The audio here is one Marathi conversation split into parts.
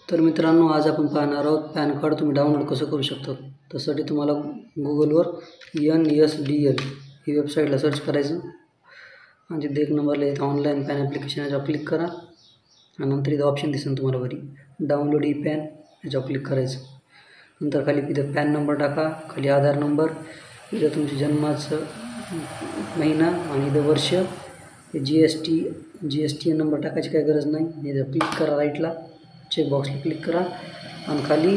तर मित्रांनो, आज आपण पाहणार आहोत पॅन कार्ड तुम्ही डाउनलोड कसं करू शकता। त्यासाठी तुम्हाला गुगलवर NSDL ही वेबसाईटला सर्च करायचं आणि तिथे एक नंबरला येतं ऑनलाईन पॅन ॲप्लिकेशन, याच्यावर क्लिक करा आणि नंतर इथं ऑप्शन दिसेल तुम्हाला वरी डाउनलोड ई-पॅन, याच्यावर क्लिक करायचं। नंतर खाली इथं पॅन नंबर टाका, खाली आधार नंबर, इथं तुमच्या जन्माचं महिना आणि इथं वर्ष, GST नंबर टाकायची काही गरज नाही। इथं क्लिक करा, राईटला चेकबॉक्सला क्लिक करा आणि खाली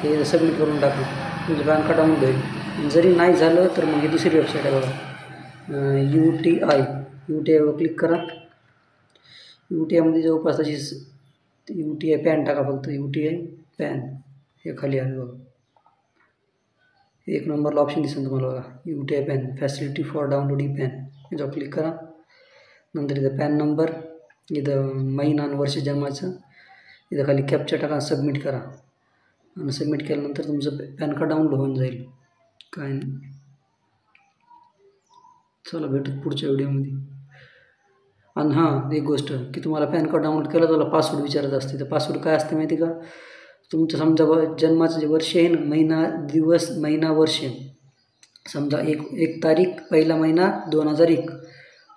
हे सबमिट करून टाका, तुमचं पॅन कार्ड डाउनलोड होईल। जरी नाही झालं तर मग ही दुसरी वेबसाईट आहे बघा, UTI क्लिक करा। UTIमध्ये जवळपास तशीच UTI पॅन टाका, फक्त UTI पॅन हे खाली आलं बघा, एक नंबरला ऑप्शन दिसेल तुम्हाला बघा, UTI pan facility for download E pan, याच्यावर क्लिक करा। नंतर इथं पॅन नंबर, इथं महिना आणि वर्ष जन्माचं, इथं खाली कॅप्चा टाका, सबमिट करा आणि सबमिट केल्यानंतर तुमचं पॅन कार्ड डाउनलोड होऊन जाईल। काय नाही, चला भेटू पुढच्या व्हिडिओमध्ये। आणि हां, एक गोष्ट की तुम्हाला पॅन कार्ड डाउनलोड केलं त्याला पासवर्ड विचारत असते, तर पासवर्ड काय असते माहिती का? तुमचं समजा जन्माचं जे वर्ष आहे ना, महिना दिवस महिना वर्ष, समजा एक तारीख पहिला महिना 2001,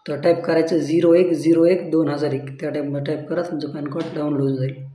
तर टाईप करायचं 01/01/2001, त्या टाईपमध्ये टाईप करा, तुमचं पॅन कार्ड डाउनलोड होऊन जाईल।